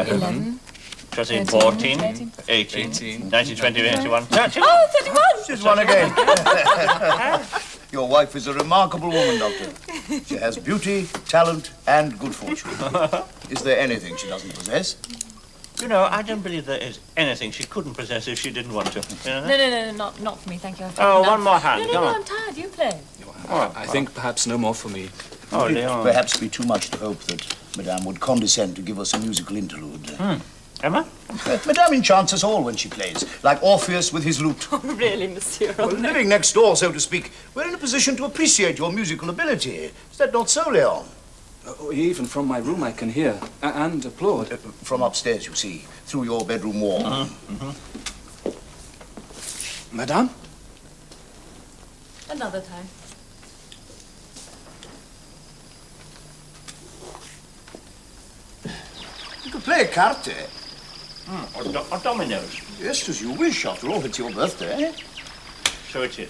11. 13, 14, 18, 19, 20, 21, 30. Oh, 31! She's won again. Your wife is a remarkable woman, Doctor. She has beauty, talent, and good fortune. Is there anything she doesn't possess? You know, I don't believe there is anything she couldn't possess if she didn't want to. You know that? No, not for me, thank you. Oh, one more hand, come on. I'm tired, you play. I think perhaps no more for me. Oh, Would it Leon. perhaps be too much to hope that Madame would condescend to give us a musical interlude? Emma? Madame enchants us all when she plays, like Orpheus with his lute. Oh, really, monsieur? Well, living next door, so to speak, we're in a position to appreciate your musical ability. Is that not so, Leon? Even from my room I can hear and applaud. From upstairs, you see, through your bedroom wall. Madame? Another time. You could play a carte. Or dominoes. Yes, as you wish. After all, it's your birthday. So it is.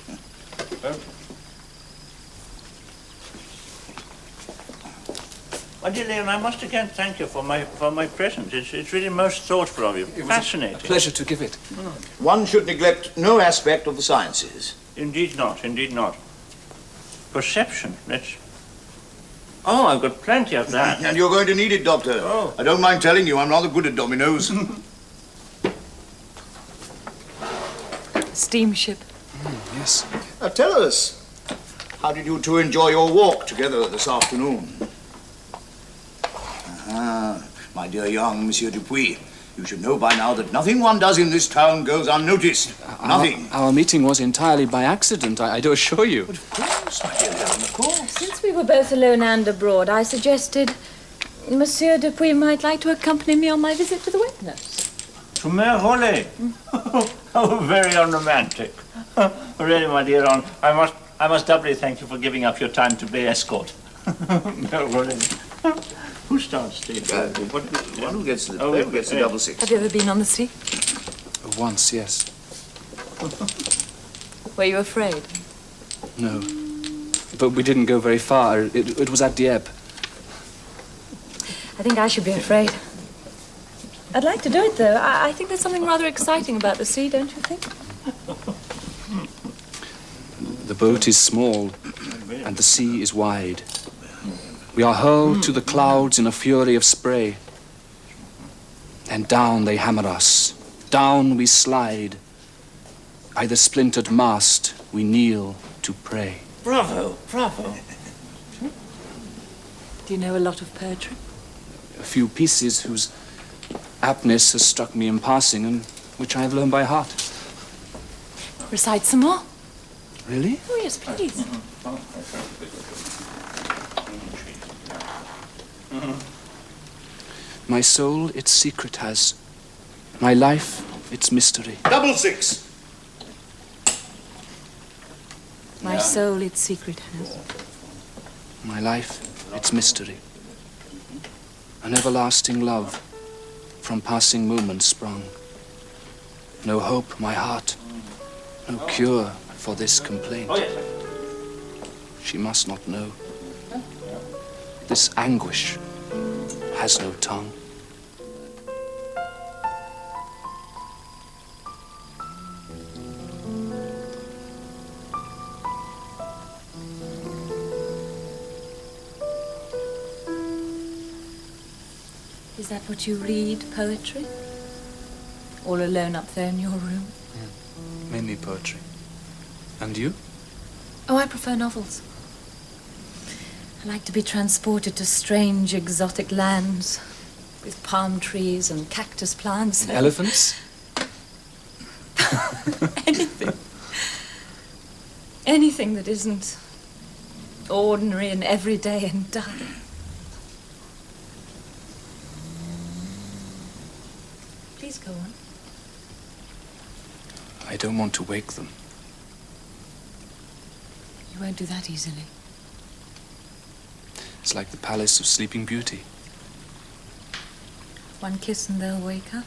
Well, dear Leon, I must again thank you for my present. It's really most thoughtful of you. Fascinating. A pleasure to give it. One should neglect no aspect of the sciences. Indeed not, indeed not. Perception, that's... Oh, I've got plenty of that. And you're going to need it, Doctor. Oh. I don't mind telling you, I'm rather good at dominoes. Steamship. Yes. Now, tell us, how did you two enjoy your walk together this afternoon? My dear young Monsieur Dupuis, you should know by now that nothing one does in this town goes unnoticed. Nothing. Our meeting was entirely by accident, I do assure you. Of course, my dear Leon, of course. Since we were both alone and abroad, I suggested Monsieur Dupuis might like to accompany me on my visit to the wet nurse. To Mère Rollet. Oh, very unromantic. Really, my dear Ron, I must doubly thank you for giving up your time to be escort. Mère Rollet. Who starts, Steve? One who gets the double six. Have you ever been on the sea? Once, yes. Were you afraid? No. But we didn't go very far. It was at Dieppe. I think I should be afraid. I'd like to do it, though. I think there's something rather exciting about the sea, don't you think? The boat is small, and the sea is wide. We are hurled to the clouds in a fury of spray. And down they hammer us. Down we slide. By the splintered mast, we kneel to pray. Bravo, bravo. Do you know a lot of poetry? A few pieces whose aptness has struck me in passing and which I have learned by heart. Recite some more. Really? Oh, yes, please. My soul its secret has. My life its mystery. Double six. My soul its secret has. My life its mystery. An everlasting love from passing moments sprung. No hope, my heart. No cure for this complaint. She must not know. This anguish has no tongue. Is that what you read, poetry? All alone up there in your room? Mainly poetry. And you? Oh, I prefer novels. I like to be transported to strange, exotic lands with palm trees and cactus plants. And elephants? Anything. Anything that isn't ordinary and everyday and dull. Please go on. I don't want to wake them. You won't do that easily. It's like the palace of Sleeping Beauty. One kiss and they'll wake up.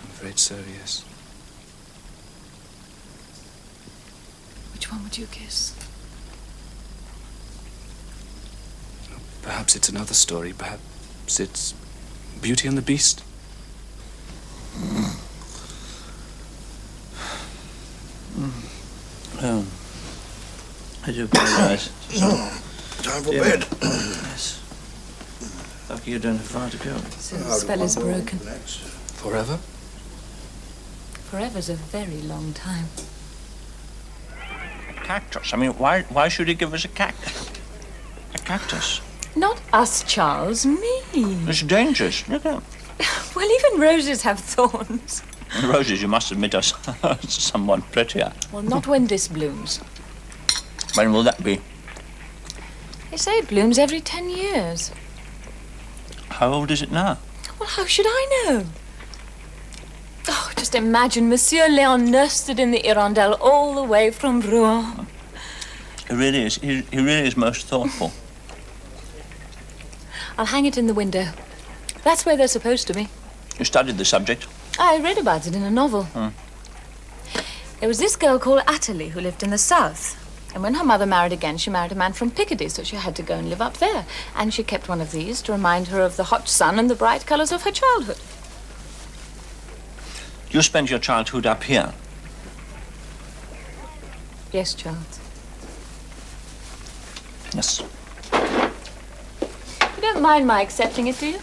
I'm afraid so, yes. Which one would you kiss? Perhaps it's another story. Perhaps it's Beauty and the Beast? Oh, I do apologize. Time for Yeah. bed. Yes. Lucky you don't have far to go. So the spell is broken. Forever? Forever's a very long time. Cactus. I mean, why should he give us a cactus? A cactus. Not us, Charles, me. It's dangerous. Look at Well, even roses have thorns. the roses. You must admit us somewhat prettier. Well, not when this blooms. When will that be? They say it blooms every 10 years. How old is it now? Well, how should I know? Oh, just imagine Monsieur Léon nursed it in the Hirondelle all the way from Rouen. He really is. He really is most thoughtful. I'll hang it in the window. That's where they're supposed to be. You studied the subject. I read about it in a novel. There was this girl called Athalie who lived in the south. And when her mother married again, she married a man from Picardy, so she had to go and live up there. And she kept one of these to remind her of the hot sun and the bright colors of her childhood. You spent your childhood up here. Yes, Charles. Yes. You don't mind my accepting it, do you?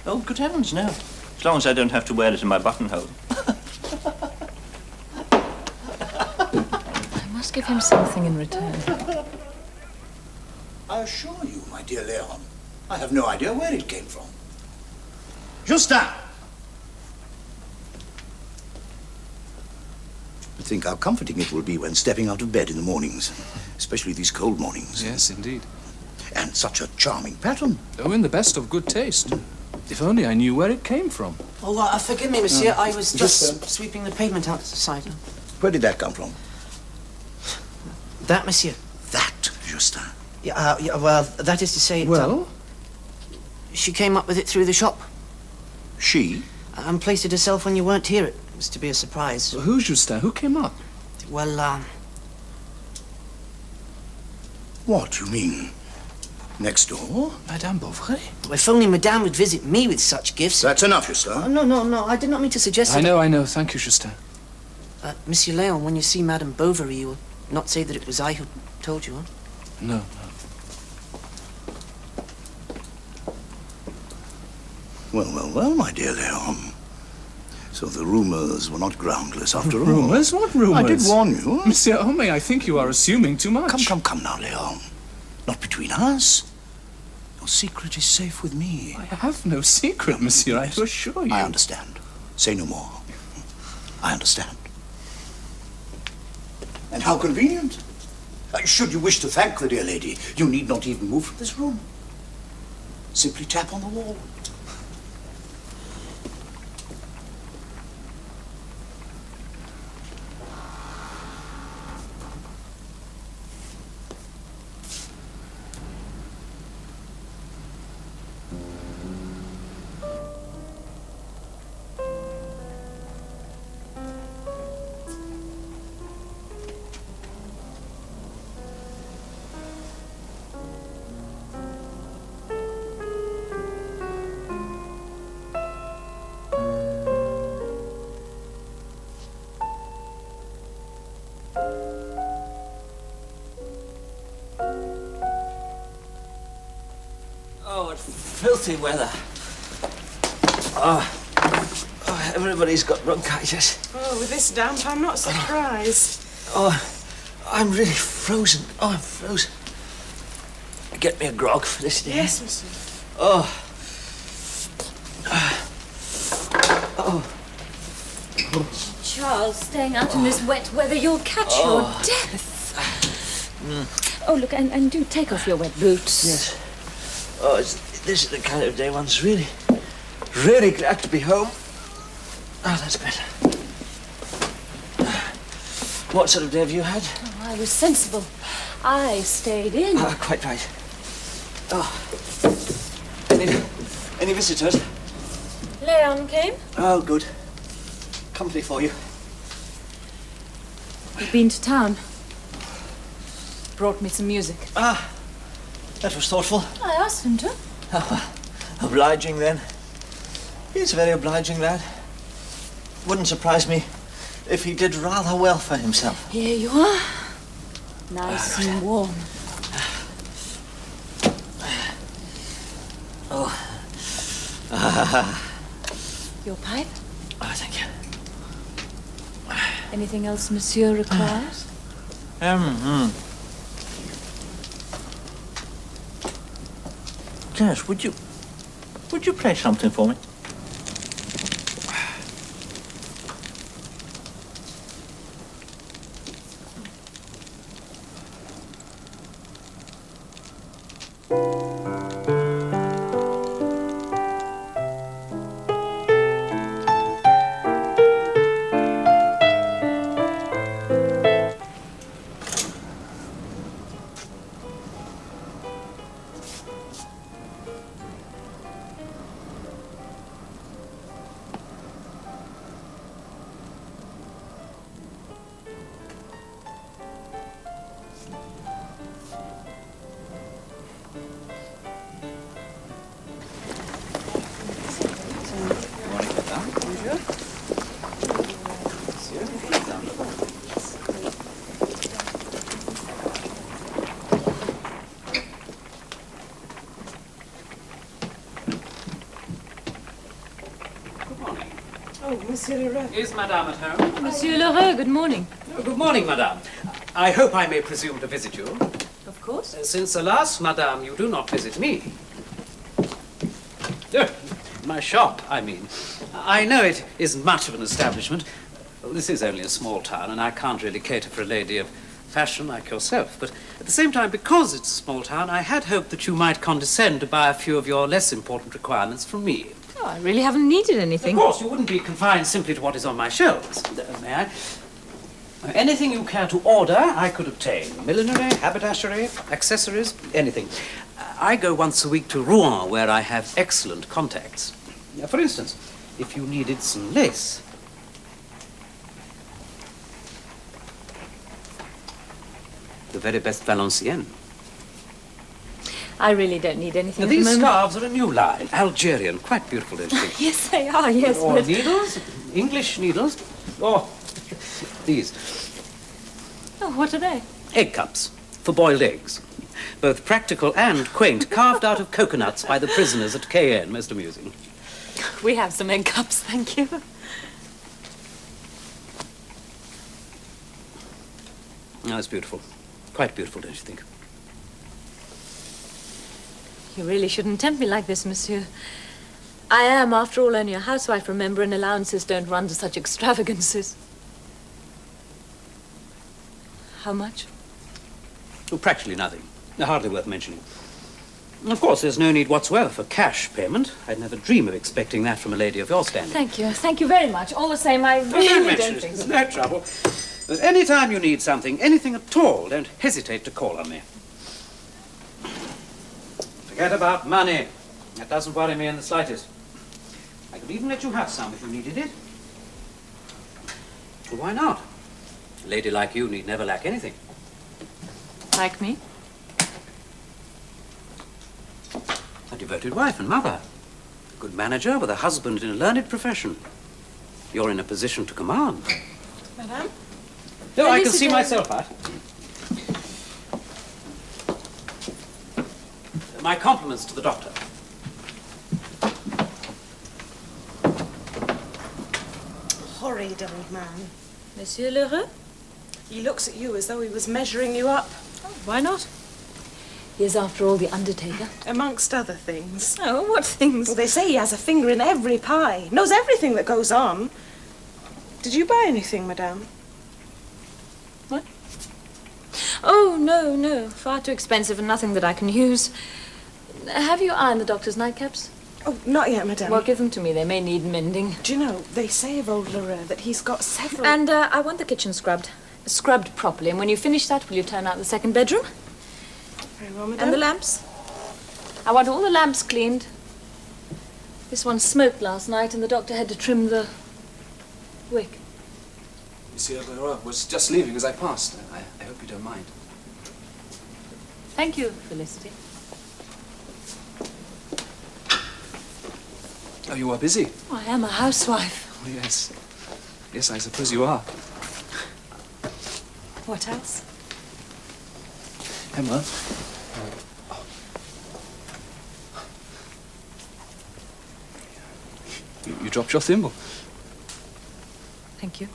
Oh, good heavens, no. As long as I don't have to wear it in my buttonhole. I must give him something in return. I assure you, my dear Leon, I have no idea where it came from. Justin! Think how comforting it will be when stepping out of bed in the mornings, especially these cold mornings. Yes, indeed. And such a charming pattern. Oh, in the best of good taste. If only I knew where it came from. Oh, forgive me, monsieur. I was just sweeping the pavement outside. Where did that come from? That, monsieur. That, Justin. Yeah, well, that is to say... Well? She came up with it through the shop. She? And placed it herself when you weren't here. It was to be a surprise. Who's Justin? Who came up? Well, What, you mean? Next door? Madame Bovary? if only Madame would visit me with such gifts... That's enough, Justin. No, I did not mean to suggest I that... know. Thank you, Justin. Monsieur Léon, when you see Madame Bovary, you will not say that it was I who told you, huh? No. Well, my dear Leon. So the rumors were not groundless after all. Rumors? What rumors? I did warn you. Monsieur Homais, I think you are assuming too much. Come now, Leon. Not between us. Your secret is safe with me. I have no secret, monsieur, I do assure you. I understand. Say no more. I understand. And how convenient. Should you wish to thank the dear lady, you need not even move from this room. Simply tap on the wall. Oh, what filthy weather. Everybody's got bronchitis. Oh, with this damp, I'm not surprised. I'm really frozen. I'm frozen. Get me a grog for this day. Yes, monsieur. Charles, staying out in this wet weather, you'll catch your death. Oh, look, and do take off your wet boots. Yes. Oh, this is the kind of day one's really glad to be home. Oh, that's better. What sort of day have you had? Oh, I was sensible. I stayed in. Quite right. Oh. Any visitors? Leon came. Oh, good. Company for you. He'd been to town. Brought me some music. That was thoughtful. I asked him to. Obliging then. He's a very obliging lad. Wouldn't surprise me if he did rather well for himself. Here you are. Nice and warm. Oh. Your pipe? Oh, thank you. Anything else Monsieur requires? Yes, would you play something for me? Oh, Monsieur Leroux. Is Madame at home? Monsieur Leroux, good morning. Good morning, Madame. I hope I may presume to visit you. Of course. Since, alas, Madame, you do not visit me. My shop, I mean. I know it isn't much of an establishment. Well, this is only a small town, and I can't really cater for a lady of fashion like yourself. But at the same time, because it's a small town, I had hoped that you might condescend to buy a few of your less important requirements from me. Oh, I really haven't needed anything. Of course, you wouldn't be confined simply to what is on my shelves. May I? Anything you care to order, I could obtain. Millinery, haberdashery, accessories, anything. I go once a week to Rouen, where I have excellent contacts. For instance, if you needed some lace. The very best Valenciennes. I really don't need anything Now, at the these moment. scarves are a new line, Algerian, quite beautiful, don't you think? Yes, they are, yes, Or but... needles, English needles, or these. Oh, what are they? Egg cups for boiled eggs. Both practical and quaint, carved out of coconuts by the prisoners at Cayenne. Most amusing. We have some egg cups, thank you. Oh, it's beautiful. Quite beautiful, don't you think? You really shouldn't tempt me like this, monsieur. I am, after all, only a housewife, remember, and allowances don't run to such extravagances. How much? Oh, practically nothing. Hardly worth mentioning. Of course, there's no need whatsoever for cash payment. I'd never dream of expecting that from a lady of your standing. Thank you very much. All the same, I really don't think There's so. no trouble. But any time you need something, anything at all, don't hesitate to call on me. Forget about money. That doesn't worry me in the slightest. I could even let you have some if you needed it. Well, why not? A lady like you need never lack anything. Like me? A devoted wife and mother. A good manager with a husband in a learned profession. You're in a position to command. Madame? No, I can Felicity. see myself out. My compliments to the doctor. Horrid old man. Monsieur Leroux? He looks at you as though he was measuring you up, Why not? He is, after all, the undertaker. amongst other things. Oh, what things? Well, they say he has a finger in every pie, knows everything that goes on. Did you buy anything, Madame? What? Oh, no. Far too expensive and nothing that I can use. Have you ironed the doctor's nightcaps? Oh, not yet, Madame. Well, give them to me. They may need mending. Do you know, they say of old Leroux that he's got several... And I want the kitchen scrubbed. Scrubbed properly. And when you finish that, will you turn out the second bedroom? Very well, Madame. And the lamps? I want all the lamps cleaned. This one smoked last night and the doctor had to trim the wick. Monsieur Leroux was just leaving as I passed. I hope you don't mind. Thank you, Felicity. Oh, you are busy? Oh, I am a housewife. Oh, yes. Yes, I suppose you are. What else? Emma. You dropped your thimble. Thank you.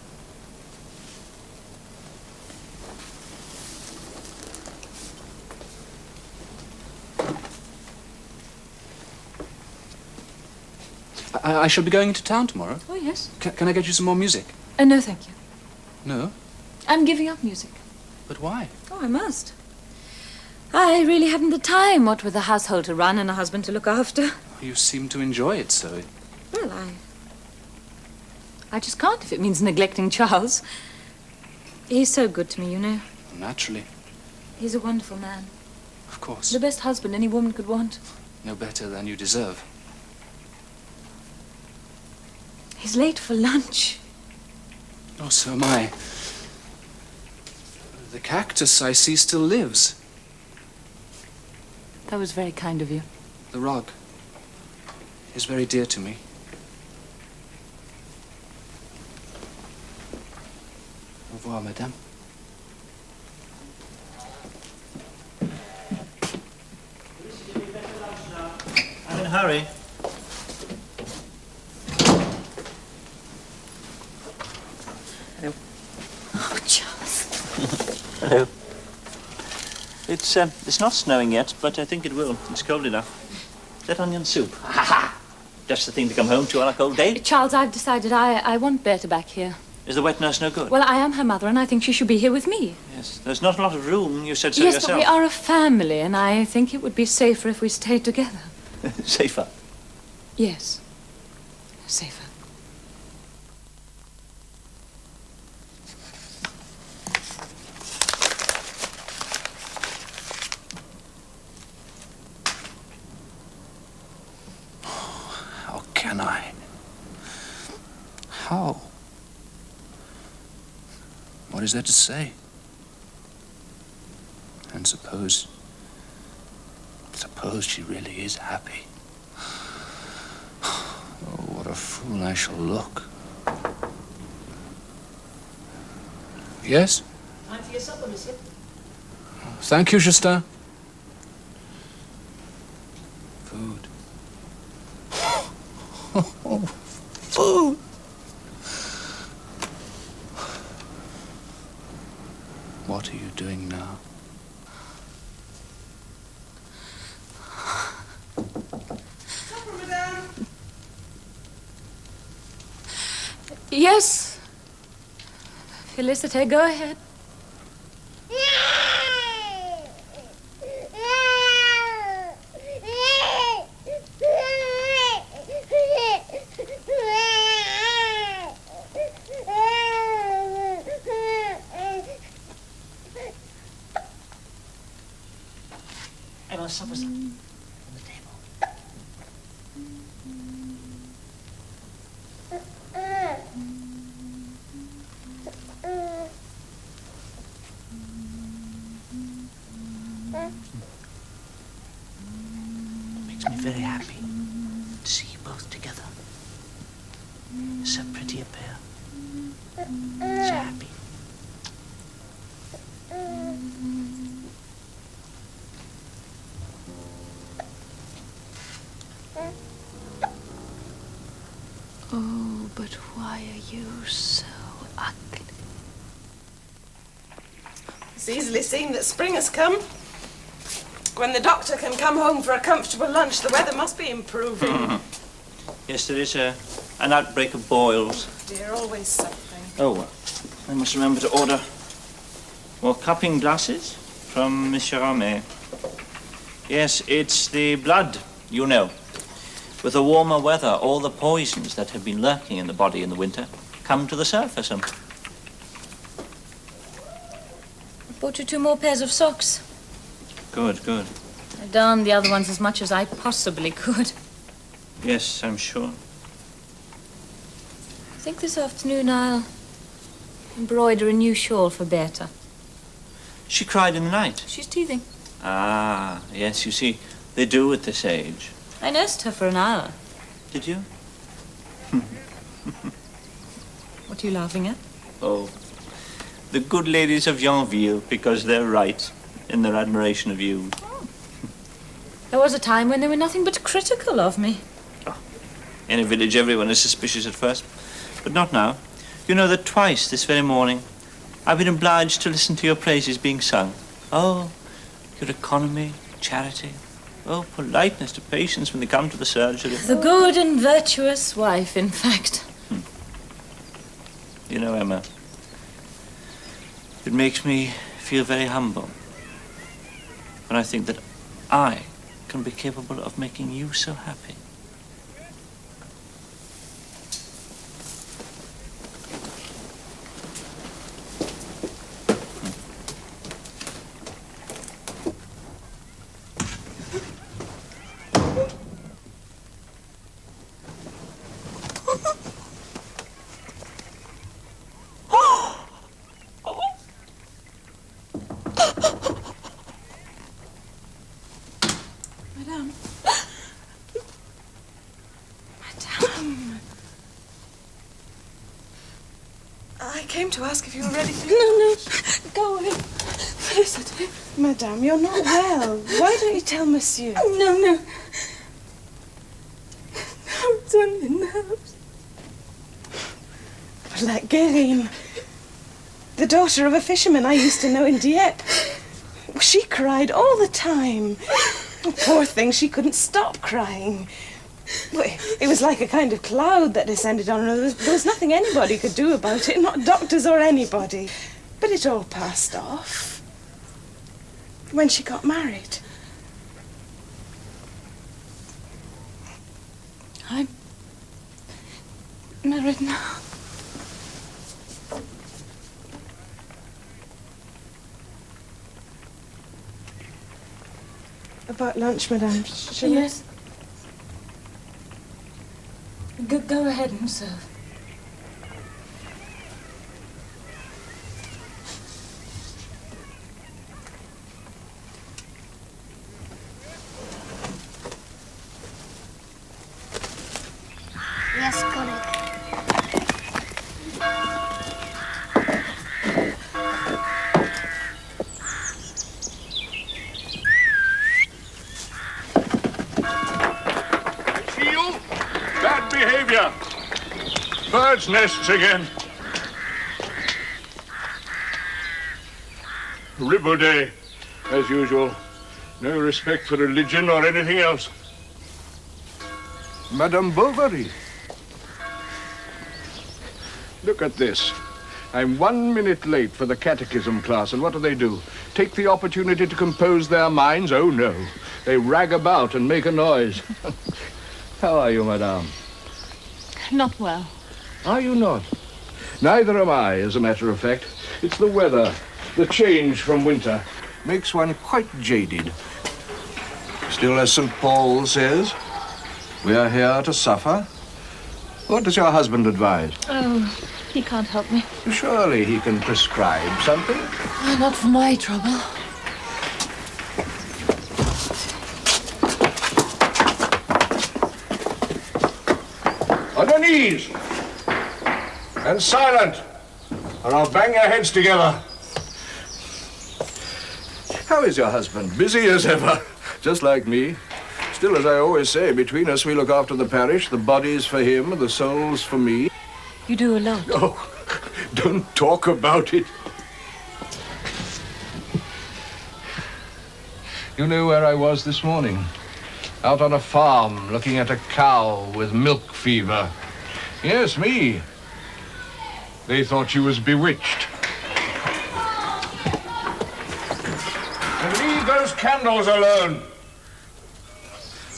I shall be going into town tomorrow. Oh, yes. Can I get you some more music? No, thank you. No? I'm giving up music. But why? Oh, I must. I really haven't the time, what with a household to run and a husband to look after. You seem to enjoy it so. Well, I just can't if it means neglecting Charles. He's so good to me, you know. Naturally. He's a wonderful man. Of course. The best husband any woman could want. No better than you deserve. He's late for lunch. Oh, so am I. The cactus I see still lives. That was very kind of you. The rug is very dear to me. Au revoir, madame. I'm in a hurry. Oh, Charles. Hello. It's not snowing yet, but I think it will. It's cold enough. Is that onion soup? Ha ha! Just the thing to come home to on a cold day. Charles, I've decided I want Berta back here. Is the wet nurse no good? Well, I am her mother, and I think she should be here with me. Yes. There's not a lot of room. You said so Yes, yourself. but we are a family, and I think it would be safer if we stayed together. Safer. Yes. Safer. How can I? How? What is there to say? And suppose she really is happy. Oh, what a fool I shall look. Yes? Time for your supper, monsieur. Thank you, Justin. Food. Oh, food. What are you doing now? Supper, madame. Yes. Felicite, go ahead. Emma, supper's on the table. It makes me very happy to see you both together. So pretty a pair. So happy. Oh, but why are you so ugly? It's easily seen that spring has come. When the doctor can come home for a comfortable lunch, the weather must be improving. Yes, there is an outbreak of boils. Dear, always something. Oh, well, I must remember to order more cupping glasses from Monsieur Ramey. Yes, it's the blood, you know. With the warmer weather, all the poisons that have been lurking in the body in the winter come to the surface. And I bought you 2 more pairs of socks. good, good. I darned the other ones as much as I possibly could. Yes, I'm sure. I think this afternoon I'll embroider a new shawl for Berta. She cried in the night. She's teething. Ah, yes, you see, they do at this age. I nursed her for an hour. Did you? What are you laughing at? Oh, the good ladies of Yonville, because they're right in their admiration of you. There was a time when they were nothing but critical of me. In a village, everyone is suspicious at first, but not now. You know that twice this very morning I've been obliged to listen to your praises being sung. Oh, your economy, charity, oh, politeness to patients when they come to the surgery. The good and virtuous wife, in fact. You know, Emma, it makes me feel very humble when I think that I can be capable of making you so happy. Madame. I came to ask if you were ready for... No, go away. Felicity. Madame, you're not well. Why don't you tell Monsieur? No. It's on the nerves. Like Guérine, the daughter of a fisherman I used to know in Dieppe. She cried all the time. Poor thing, she couldn't stop crying. It was like a kind of cloud that descended on her. There was nothing anybody could do about it, not doctors or anybody. But it all passed off when she got married. I'm married now. About lunch, Madame. Shall Yes. Go ahead and serve. Yes, got it. Bad behavior. Birds' nests again. Ribaudet, as usual. No respect for religion or anything else. Madame Bovary. Look at this. I'm 1 minute late for the catechism class, and what do? Take the opportunity to compose their minds? Oh, no. They rag about and make a noise. How are you, madame? Not well. Are you not? Neither am I, as a matter of fact. It's the weather, the change from winter. Makes one quite jaded. Still, as St. Paul says, we are here to suffer. What does your husband advise? Oh, he can't help me. Surely he can prescribe something. Oh, not for my trouble. On your knees! And silent, or I'll bang your heads together. How is your husband? Busy as ever, just like me. Still, as I always say, between us we look after the parish. The body's for him, the soul's for me. You do a lot. Oh, don't talk about it. You know where I was this morning? Out on a farm, looking at a cow with milk fever. Yes, me. They thought she was bewitched. And leave those candles alone.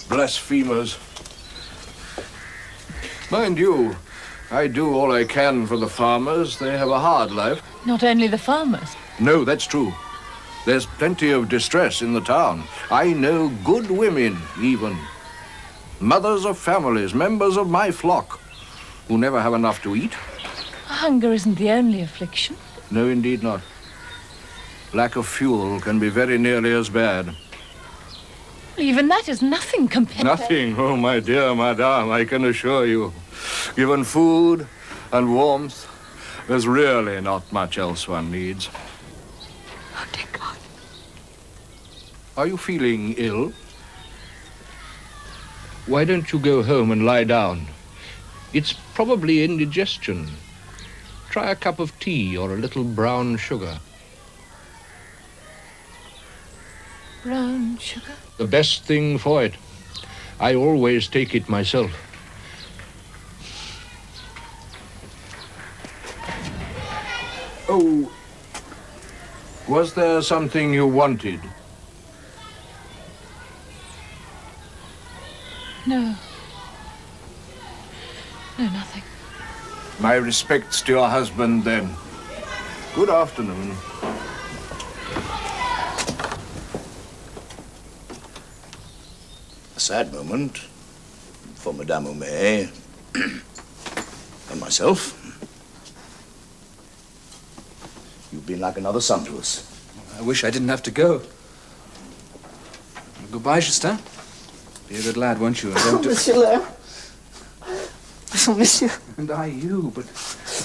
Blasphemers. Mind you, I do all I can for the farmers. They have a hard life. Not only the farmers. No, that's true. There's plenty of distress in the town. I know good women, even. Mothers of families, members of my flock, who never have enough to eat. Hunger isn't the only affliction. No, indeed not. Lack of fuel can be very nearly as bad. Even that is nothing compared. Nothing, oh, my dear madame, I can assure you. Given food and warmth There's really not much else one needs. Oh, dear God. Are you feeling ill? Why don't you go home and lie down? It's probably indigestion. Try a cup of tea or a little brown sugar. Brown sugar? The best thing for it. I always take it myself. Oh, was there something you wanted? No. No, nothing. My respects to your husband, then. Good afternoon. A sad moment for Madame Homais and myself. You've been like another son to us. I wish I didn't have to go. Goodbye, Justin. Be a good lad, won't you? And don't Monsieur Léon. Oh, Monsieur. And I you, but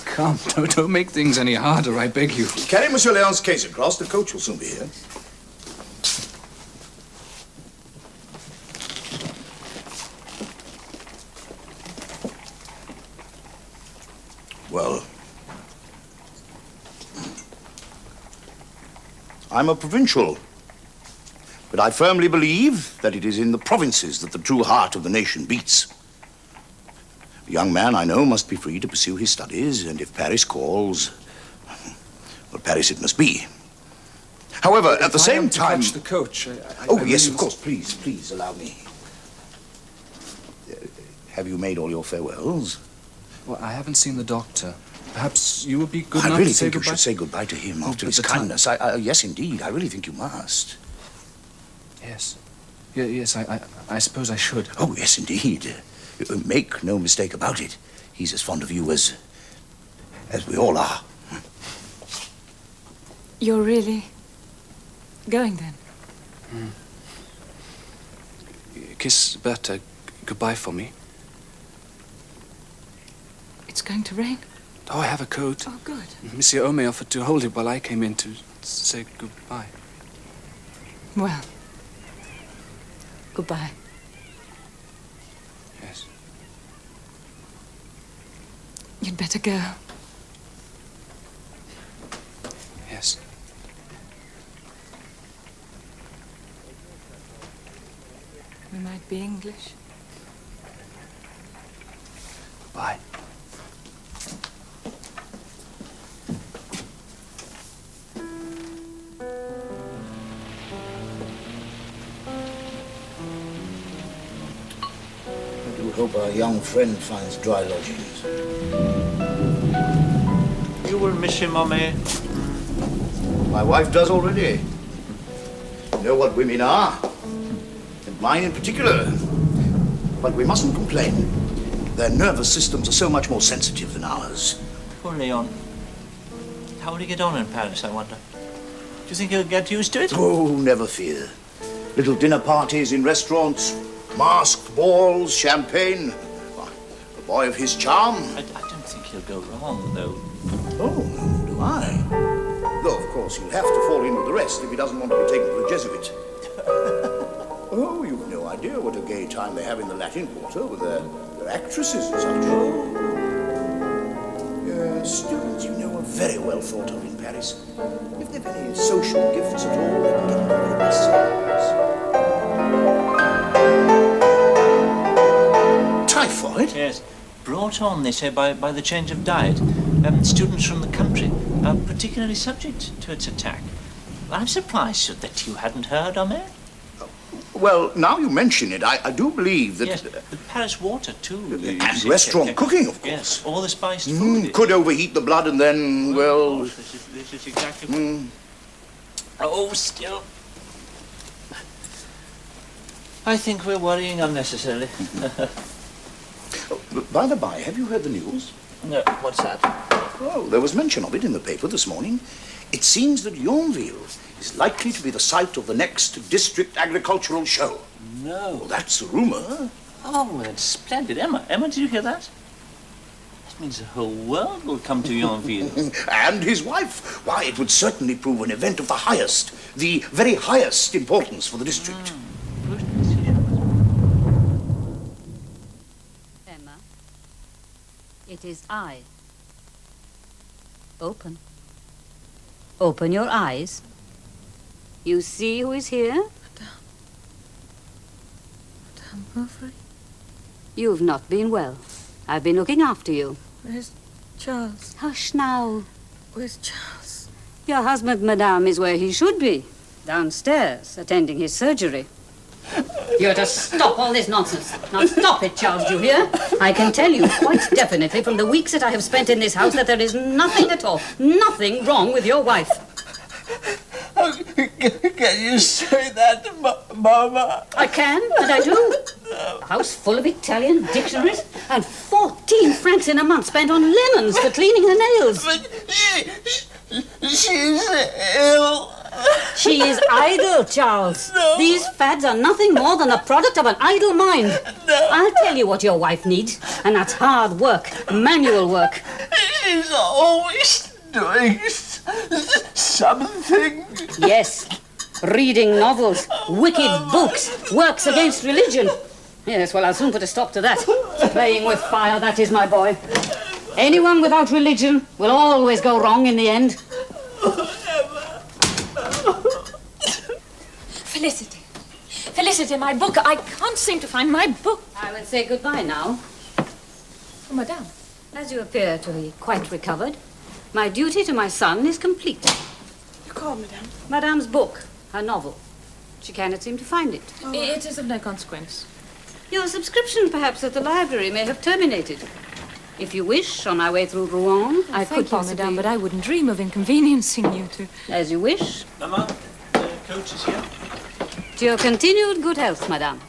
come, don't make things any harder, I beg you. Carry Monsieur Léon's case across. The coach will soon be here. Well, I'm a provincial, but I firmly believe that it is in the provinces that the true heart of the nation beats. A young man, I know, must be free to pursue his studies, and if Paris calls, well, Paris it must be. However, at the same time... Catch the coach. Oh, yes, of course. Please allow me. Have you made all your farewells? Well, I haven't seen the doctor. Perhaps you would be good enough I really to say think you goodbye? should say goodbye to him after but his the time- kindness. Yes, indeed. I really think you must. Yes. Yes, I suppose I should. Oh, yes, indeed. Make no mistake about it. He's as fond of you as we all are. You're really going then? Kiss Bertha goodbye for me. It's going to rain? Oh, I have a coat. Oh, good. Monsieur Homais offered to hold it while I came in to say goodbye. Well, goodbye. Yes. You'd better go. Yes. We might be English. Goodbye. I do hope our young friend finds dry lodgings. You will miss him, Homais. My wife does already. You know what women are, and mine in particular. But we mustn't complain. Their nervous systems are so much more sensitive than ours. Poor Leon. How will he get on in Paris, I wonder? Do you think he'll get used to it? Oh, never fear. Little dinner parties in restaurants, masked balls, champagne. Why, a boy of his charm. I don't think he'll go wrong, though. Oh, do I? Though, of course, he'll have to fall in with the rest if he doesn't want to be taken for a Jesuit. Oh, you've no idea what a gay time they have in the Latin Quarter with their actresses and such. Students, you know, are very well thought of in Paris. If they've any social gifts at all, they can get them for themselves. Typhoid? Yes. Brought on, they say, by the change of diet. Students from the country are particularly subject to its attack. I'm surprised that you hadn't heard, Homais. Well, now you mention it, I do believe that... Yes, the Paris water, too. And restaurant cooking, of course. Yes, all the spiced food. Could overheat the blood and then, well... This is exactly... Oh, still... I think we're worrying unnecessarily. By the by, have you heard the news? No, what's that? Oh, there was mention of it in the paper this morning. It seems that Yonville is likely to be the site of the next district agricultural show. No. Well, that's the rumor. Oh, that's splendid. Emma, did you hear that? Means the whole world will come to Yonville. And his wife. Why, it would certainly prove an event of the highest, the very highest importance for the district. Emma, it is I. Open. Open your eyes. You see who is here? Madame Bovary? You've not been well. I've been looking after you. Where's Charles? Hush now. Where's Charles? Your husband, madame, is where he should be. Downstairs, attending his surgery. You're to stop all this nonsense. Now stop it, Charles, do you hear? I can tell you quite definitely from the weeks that I have spent in this house that there is nothing at all, nothing wrong with your wife. Can you say that, Mama? I can, and I do. A house full of Italian dictionaries and 14 francs in a month spent on lemons for cleaning her nails. But she's ill. She is idle, Charles. No. These fads are nothing more than the product of an idle mind. No. I'll tell you what your wife needs, and that's hard work, manual work. She's always doing something. Yes, reading novels, wicked books, works against religion. Yes, well, I'll soon put a stop to that. Playing with fire, that is my boy. Anyone without religion will always go wrong in the end. Felicity. Felicity, my book. I can't seem to find my book. I will say goodbye now. Oh, madame. As you appear to be quite recovered, my duty to my son is complete. You call, madame? Madame's book, her novel. She cannot seem to find it. Oh, it is of no consequence. Your subscription, perhaps, at the library may have terminated. If you wish, on my way through Rouen, I could Thank you, possibly... madame, but I wouldn't dream of inconveniencing you to... As you wish. Mama, the coach is here. To your continued good health, madame.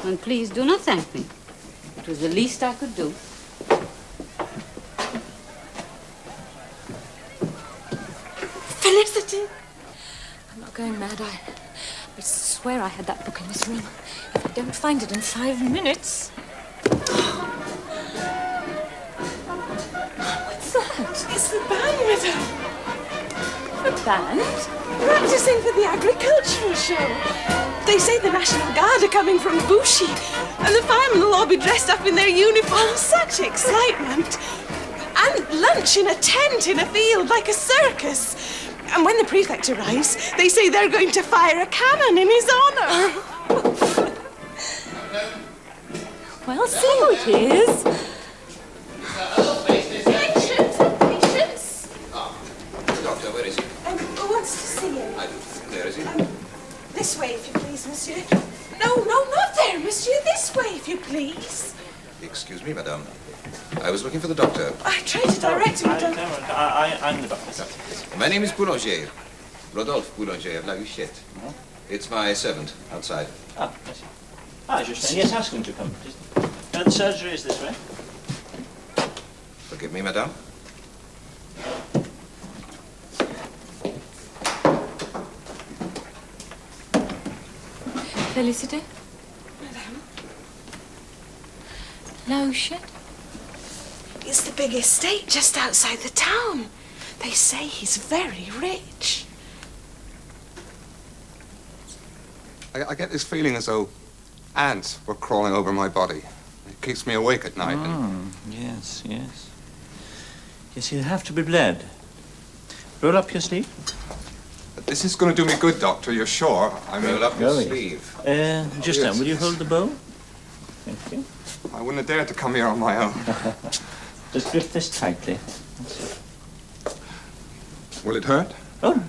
And please do not thank me. It was the least I could do. Felicity! I'm not going mad. I swear I had that book in this room. If I don't find it in 5 minutes... What's that? It's the band, madame. A band? Practicing for the agricultural show. They say the National Guard are coming from Bouchy, and the firemen will all be dressed up in their uniforms. Such excitement. And lunch in a tent in a field like a circus. And when the prefect arrives, they say they're going to fire a cannon in his honor. Well, see who it is. Patience, patience. The doctor, where is he? Who wants to see him? There is he. This way, if you please, monsieur. No, not there, monsieur. This way, if you please. Excuse me, madame. I was looking for the doctor. I tried to direct him, madame. I'm the doctor. My name is Boulanger. Rodolphe Boulanger of La Huchette. It's my servant outside. Ah, I see. Ah, Justin, yes, ask him to come. The surgery is this way. Forgive me, madame. Felicity? Madame? La Huchette? It's the big estate just outside the town. They say he's very rich. I get this feeling as though ants were crawling over my body. It keeps me awake at night. Yes. Yes, he'll have to be bled. Roll up your sleeve. This is going to do me good, Doctor, you're sure? I mean, Roll up your Really? sleeve. Justin, Yes. will you hold the bow? Thank you. I wouldn't have dared to come here on my own. Just grip this tightly. Will it hurt? Oh,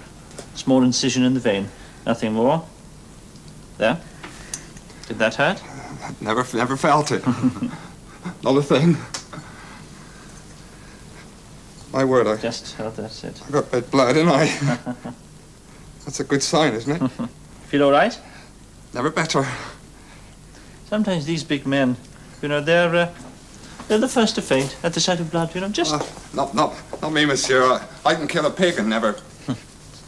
small incision in the vein. Nothing more. There. Did that hurt? Never felt it. Not a thing. My word, I Just held, that's it. got red blood, didn't I? That's a good sign, isn't it? Feel all right? Never better. Sometimes these big men, they're the first to faint at the sight of blood, just... Not me, monsieur. I can kill a pig and never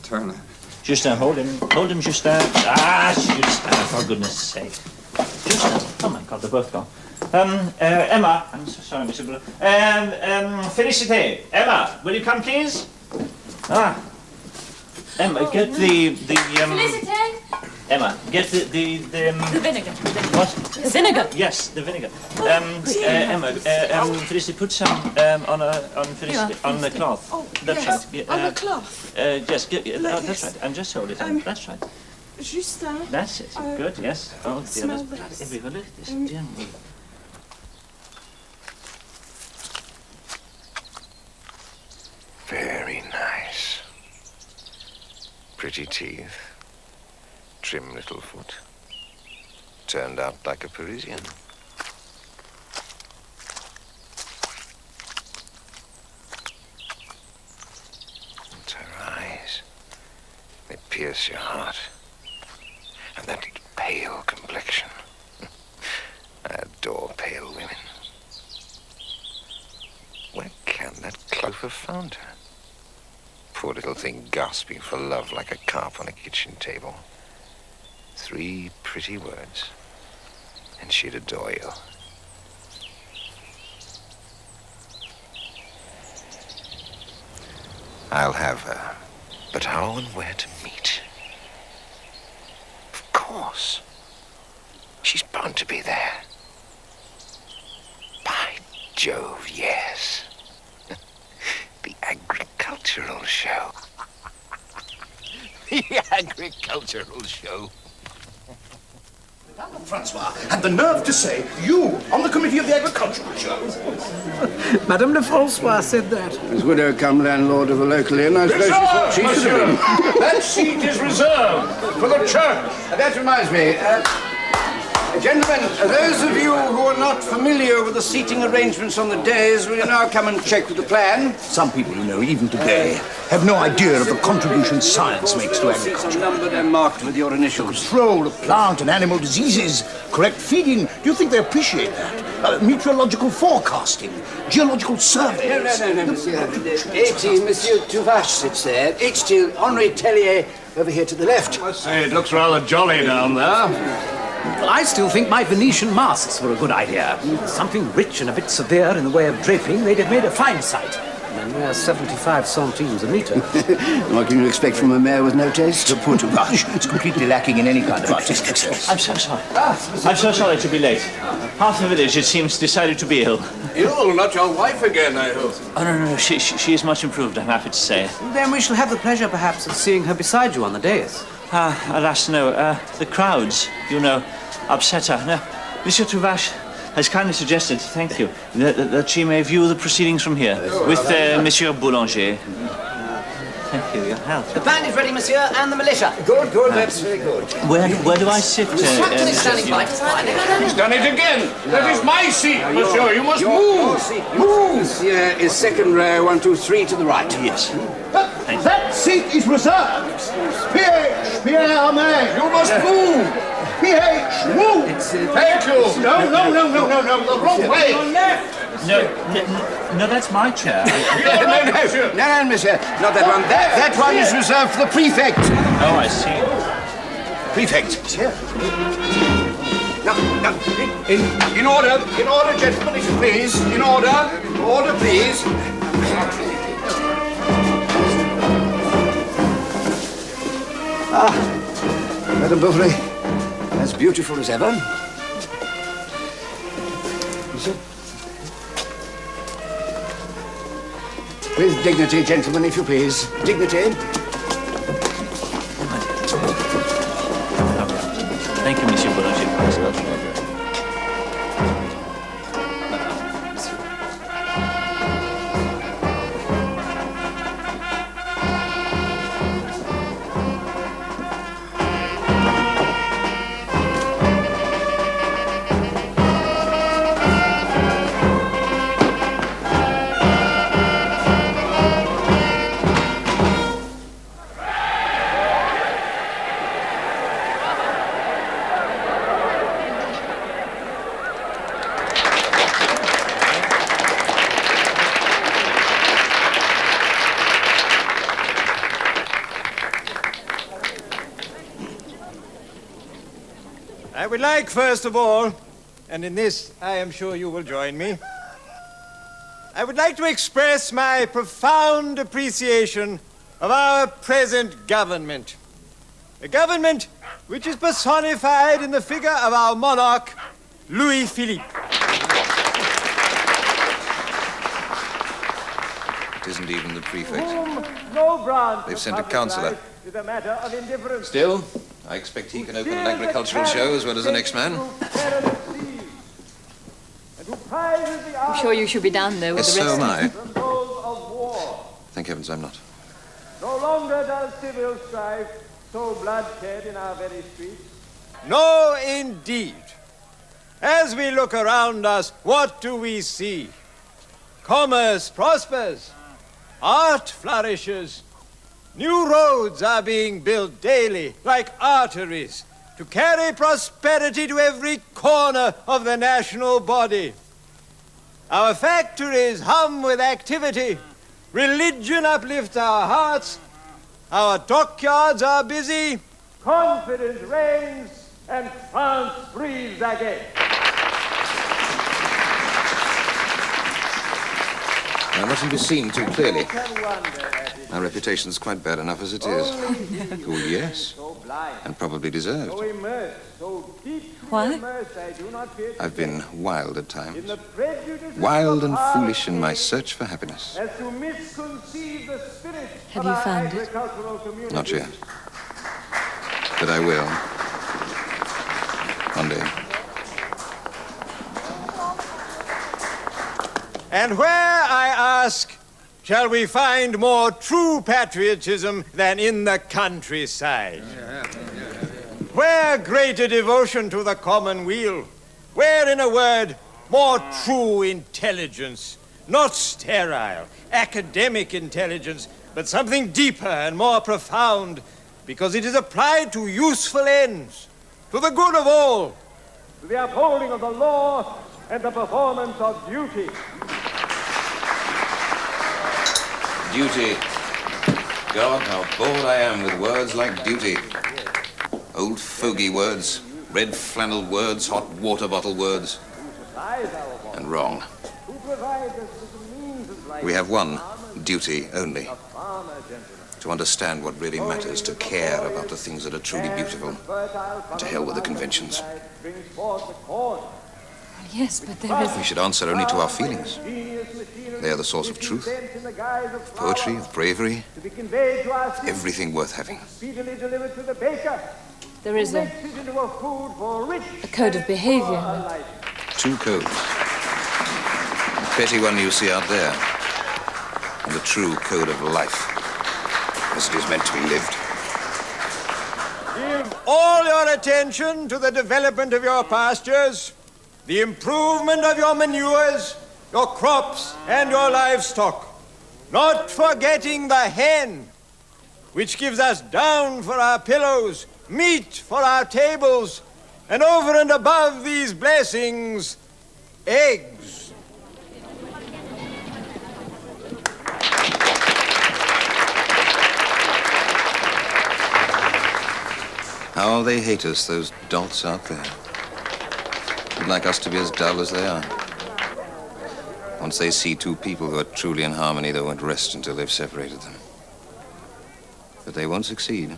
turn. Justin, hold him, Justin. Ah, Justin, for goodness sake. Justin, oh my God, they're both gone. Emma, I'm so sorry, Mr. Blue. Felicite, Emma, will you come, please? Emma, get the Felicite! Emma, get the The vinegar. what? The vinegar. Yes, the vinegar. Emma, Felicity, put some on Felicity on the cloth. Oh, That's yes, right. on the cloth. Yes, Like that's this. right. And just hold it. That's right. Juste un. That's it. Good. Yes. Oh dear. smell That's this. everywhere. Look at this. Dear me. Very nice. Pretty teeth. Trim little foot. Turned out like a Parisian. And her eyes. They pierce your heart. And that pale complexion. I adore pale women. Where can that cloak have found her? Poor little thing gasping for love like a carp on a kitchen table. 3 pretty words, and she'd adore you. I'll have her, but how and where to meet? Of course. She's bound to be there. By Jove, yes. The agricultural show. The agricultural show. Francois had the nerve to say, you on the committee of the agricultural show. Madame de Francois said that. As widow come landlord of a local inn, I suppose she thought she should have been. That seat is reserved for the church. That reminds me, gentlemen, those of you who are not familiar with the seating arrangements on the days, will you now come and check with the plan? Some people, you know, even today, have no idea of the contribution science makes to Seats are agriculture. numbered and marked with your initials. Control of plant and animal diseases, correct feeding. Do you think they appreciate that? Meteorological forecasting, geological surveys. No, monsieur. H.T. Monsieur Tuvache sits there. H.T. Henri Tellier over here to the left. I must say, it looks rather jolly down there. Well, I still think my Venetian masks were a good idea. Something rich and a bit severe in the way of draping, they'd have made a fine sight. And they're 75 centimes a metre. What can you expect from a mayor with no taste? The poor Tuvache is completely lacking in any kind of artistic sense. I'm so sorry. I'm so sorry to be late. Half the village, it seems, decided to be ill. Ill? Not your wife again, I hope. Oh no. She is much improved. I'm happy to say. Then we shall have the pleasure, perhaps, of seeing her beside you on the dais. Alas, no. The crowds, you know, upset her. No, Monsieur Tuvache has kindly suggested, thank you, that she may view the proceedings from here with Monsieur Boulanger. Thank you, your health. The band is ready, monsieur, and the militia. Good, that's very good. Where do I sit? Captain is standing by. He's done it again. That is my seat, monsieur. You must move. Move. Monsieur is second row, 1, 2, 3 to the right. Yes. That seat is reserved. PH, Pierre May. You must move. PH, move. Thank you. No, the wrong way. No, that's my chair. No, monsieur. Not that one. That one is reserved for the prefect. Oh, I see. Prefect. No. In order, gentlemen, if you please. In order, please. Madame Bovary, as beautiful as ever. Monsieur. With dignity, gentlemen, if you please. Dignity. Thank you, Monsieur Boulanger. I would like, first of all, and in this I am sure you will join me, I would like to express my profound appreciation of our present government. A government which is personified in the figure of our monarch, Louis Philippe. It isn't even the prefect. No branch They've of sent a public councillor. life is a matter of indifference. Still, I expect he can open an agricultural show as well as the next man. I'm sure you should be down there with Yes, the rest so am I. From those of war. Thank heavens I'm not. No longer does civil strife sow bloodshed in our very streets. No, indeed. As we look around us, what do we see? Commerce prospers. Art flourishes. New roads are being built daily, like arteries, to carry prosperity to every corner of the national body. Our factories hum with activity. Religion uplifts our hearts. Our dockyards are busy. Confidence reigns, and France breathes again. I mustn't be seen too clearly. My reputation's quite bad enough as it is. Oh, yes. And probably deserved. Why? I've been wild at times. Wild and foolish in my search for happiness. Have you found it? Not yet. But I will. One day. And where, I ask, shall we find more true patriotism than in the countryside? Where greater devotion to the common weal? Where, in a word, more true intelligence? Not sterile, academic intelligence, but something deeper and more profound, because it is applied to useful ends, to the good of all, to the upholding of the law and the performance of duty. Duty. God, how bored I am with words like duty. Old fogey words, red flannel words, hot water bottle words. And wrong. We have one duty only. To understand what really matters, to care about the things that are truly beautiful. And to hell with the conventions. Yes, but there is... We should answer only to our feelings. They are the source of truth, of poetry, of bravery, everything worth having. There is a code of behavior. Two codes. The petty one you see out there, and the true code of life, as it is meant to be lived. Give all your attention to the development of your pastures, the improvement of your manures, your crops, and your livestock, not forgetting the hen, which gives us down for our pillows, meat for our tables, and over and above these blessings, eggs. How they hate us, those dolts out there. They'd like us to be as dull as they are. Once they see two people who are truly in harmony, they won't rest until they've separated them. But they won't succeed.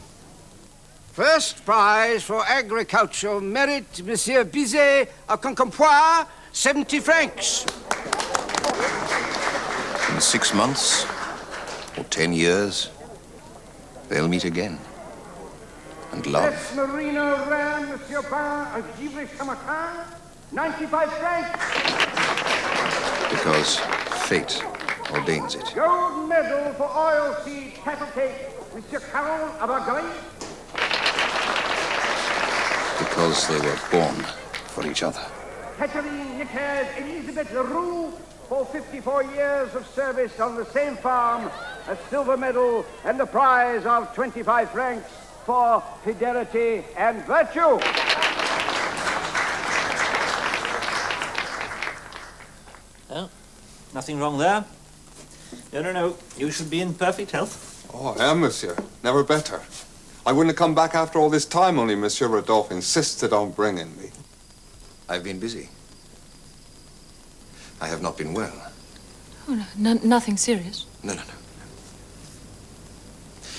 First prize for agricultural merit, Monsieur Bizet of Quincampoix, 70 francs. In 6 months, or 10 years, they'll meet again. And love. Merino Ram, Monsieur Pain of Givry-Chamartin, 95 francs. Because fate ordains it. Gold medal for oilseed cattle cake, Monsieur Caron of Argonne. Because they were born for each other. Catherine Nicaise Elizabeth Leroux for 54 years of service on the same farm, a silver medal and the prize of 25 francs for fidelity and virtue. Oh, nothing wrong there. No. You should be in perfect health. Oh, I am, monsieur. Never better. I wouldn't have come back after all this time, only Monsieur Rodolphe insisted on bringing me. I've been busy. I have not been well. Oh, no, nothing serious. No.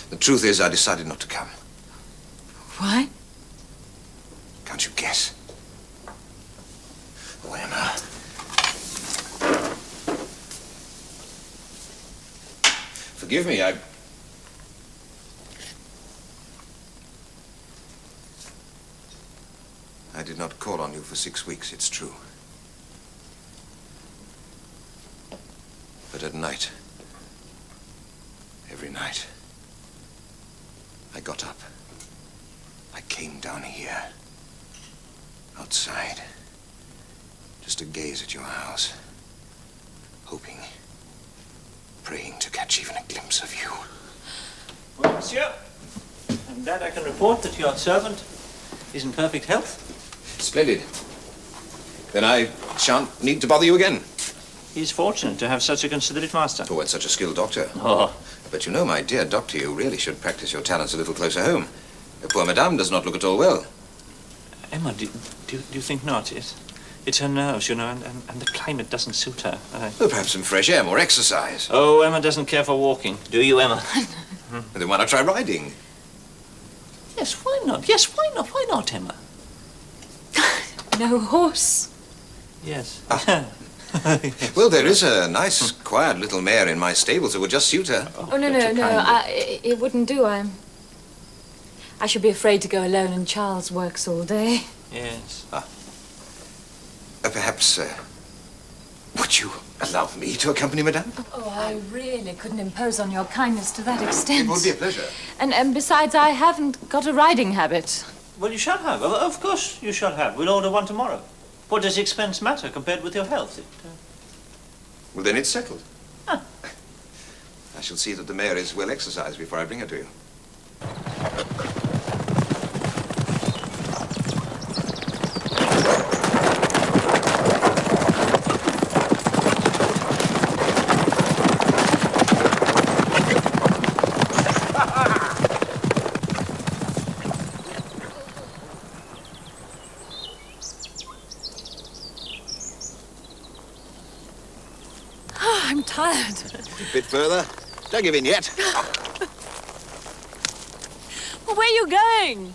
The truth is, I decided not to come. Why? Can't you guess? Oh, Emma. Forgive me, I did not call on you for 6 weeks, it's true. But at night, every night, I got up. I came down here, outside, just to gaze at your house, hoping, praying to catch even a glimpse of you. Well, monsieur, I'm glad I can report that your servant is in perfect health. Splendid. Then I shan't need to bother you again. He's fortunate to have such a considerate master. Oh, and such a skilled doctor. Oh. But you know, my dear doctor, you really should practice your talents a little closer home. Poor Madame does not look at all well. Emma, do you think not? It's her nerves, you know, and the climate doesn't suit her. Well, perhaps some fresh air, more exercise. Oh, Emma doesn't care for walking. Do you, Emma? Then why not try riding? Yes, why not? Yes, why not? Why not, Emma? No horse. Yes. Well, there is a nice, quiet little mare in my stables that would just suit her. Oh, no. It wouldn't do. I should be afraid to go alone, and Charles works all day. Yes. Perhaps, would you allow me to accompany Madame? Oh, I really couldn't impose on your kindness to that extent. It would be a pleasure. And besides, I haven't got a riding habit. Well, you shall have. Of course you shall have. We'll order one tomorrow. What does expense matter compared with your health? Well, then it's settled. I shall see that the mare is well exercised before I bring her to you. I'm tired. A bit further. Don't give in yet. Well, where are you going?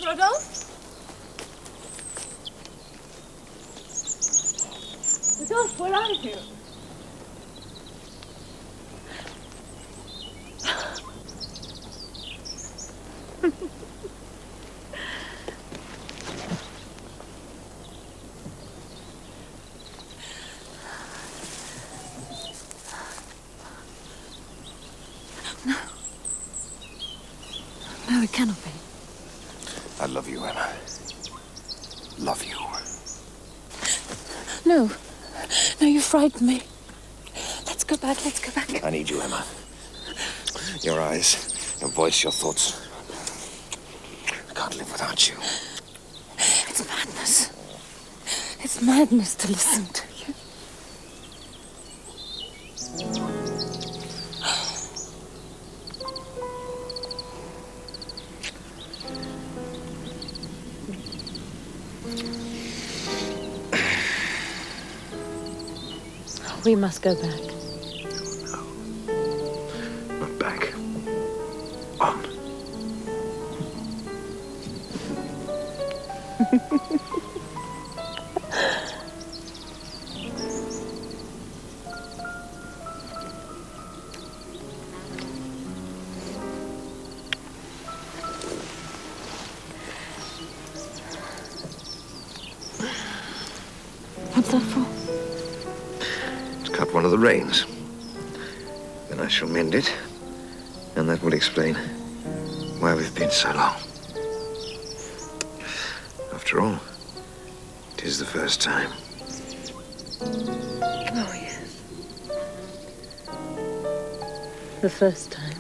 Rodolphe? Rodolphe, where are you? No, it cannot be. I love you, Emma. Love you. No. No, you frightened me. Let's go back, let's go back. I need you, Emma. Your eyes, your voice, your thoughts. I can't live without you. It's madness. It's madness to listen to you. We must go back. Not back. On. What's that for? Cut one of the reins. Then I shall mend it, and that will explain why we've been so long. After all, it is the first time. Oh, yes. The first time.